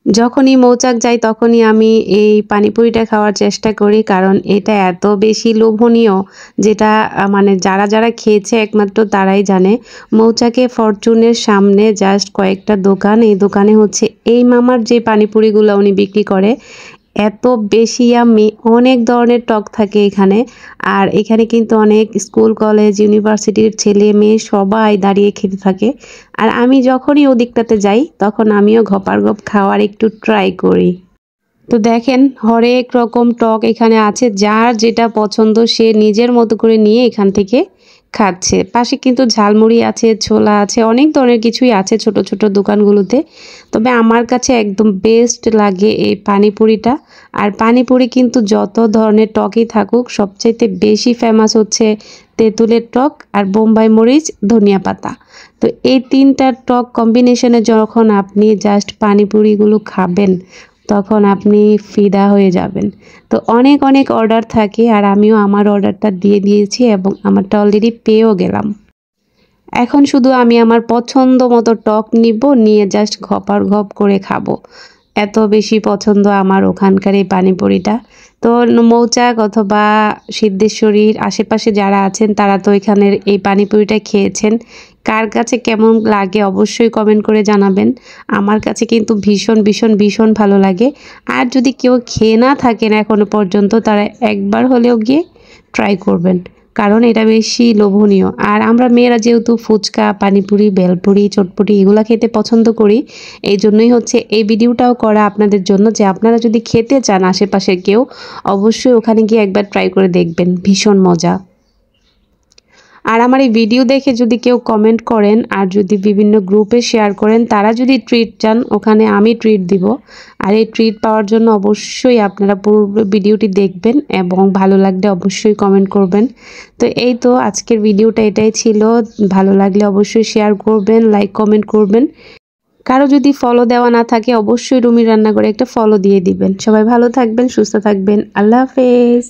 যখনই মৌচাক যাই তখনই আমি এই পানিপুরিটা খাওয়ার চেষ্টা করি, কারণ এটা এত বেশি লোভনীয় যেটা মানে যারা খেয়েছে একমাত্র তারাই জানে। মৌচাকে ফরচুনের সামনে জাস্ট কয়েকটা দোকান, এই দোকানে হচ্ছে এই মামার যে পানিপুরিগুলো উনি বিক্রি করে এত বেশি ইয়াম্মি, অনেক ধরনের টক থাকে এখানে। আর এখানে কিন্তু অনেক স্কুল কলেজ ইউনিভার্সিটির ছেলে মেয়ে সবাই দাঁড়িয়ে খেতে থাকে। আর আমি যখনই ওদিকটাতে যাই তখন আমিও ঘপারঘপ খাওয়ার একটু ট্রাই করি। তো দেখেন হরেক রকম টক এখানে আছে, যার যেটা পছন্দ সে নিজের মতো করে নিয়ে এখান থেকে খাচ্ছে। পাশে কিন্তু ঝালমুড়ি আছে, ছোলা আছে, অনেক ধরনের কিছুই আছে ছোট ছোট দোকানগুলোতে। তবে আমার কাছে একদম বেস্ট লাগে এই পানিপুরিটা। আর পানিপুরি কিন্তু যত ধরনের টকই থাকুক সবচাইতে বেশি ফেমাস হচ্ছে তেঁতুলের টক আর বোম্বাই মরিচ ধনিয়া পাতা। তো এই তিনটা টক কম্বিনেশনে যখন আপনি জাস্ট পানিপুরিগুলো খাবেন তখন আপনি ফিদা হয়ে যাবেন। তো অনেক অনেক অর্ডার থাকে আর আমিও আমার অর্ডারটা দিয়ে দিয়েছি এবং আমারটা অলরেডি পেয়েও গেলাম। এখন শুধু আমি আমার পছন্দ মতো টক নিব, নিয়ে জাস্ট ঘপার ঘপ করে খাবো। এত বেশি পছন্দ আমার ওখানকার এই পানিপুরিটা। তো মৌচাক অথবা সিদ্ধেশ্বরীর আশেপাশে যারা আছেন তারা তো এখানের এই পানিপুরিটা খেয়েছেন। কার কাছে কেমন লাগে অবশ্যই কমেন্ট করে জানাবেন। আমার কাছে কিন্তু ভীষণ ভীষণ ভীষণ ভালো লাগে। আর যদি কেউ খেয়ে না থাকেন এখনো পর্যন্ত তারা একবার হলেও গিয়ে ট্রাই করবেন, কারণ এটা বেশি লোভনীয়। আর আমরা মেয়েরা যেহেতু ফুচকা পানিপুরি ভেলপুরি চটপটি এগুলো খেতে পছন্দ করি, এই জন্যই হচ্ছে এই ভিডিওটাও করা আপনাদের জন্য, যে আপনারা যদি খেতে চান আশেপাশের কেউ অবশ্যই ওখানে গিয়ে একবার ট্রাই করে দেখবেন, ভীষণ মজা। আর আমার এই ভিডিও দেখে যদি কেউ কমেন্ট করেন আর যদি বিভিন্ন গ্রুপে শেয়ার করেন, তারা যদি ট্রিট চান ওখানে আমি ট্রিট দিব। আর এই ট্রিট পাওয়ার জন্য অবশ্যই আপনারা পুরো ভিডিওটি দেখবেন এবং ভালো লাগলে অবশ্যই কমেন্ট করবেন। তো এই তো আজকের ভিডিওটা এটাই ছিল। ভালো লাগলে অবশ্যই শেয়ার করবেন, লাইক কমেন্ট করবেন। কারো যদি ফলো দেওয়া না থাকে অবশ্যই রুমি রান্নাঘরে একটা ফলো দিয়ে দিবেন। সবাই ভালো থাকবেন, সুস্থ থাকবেন। আল্লাহ হাফেজ।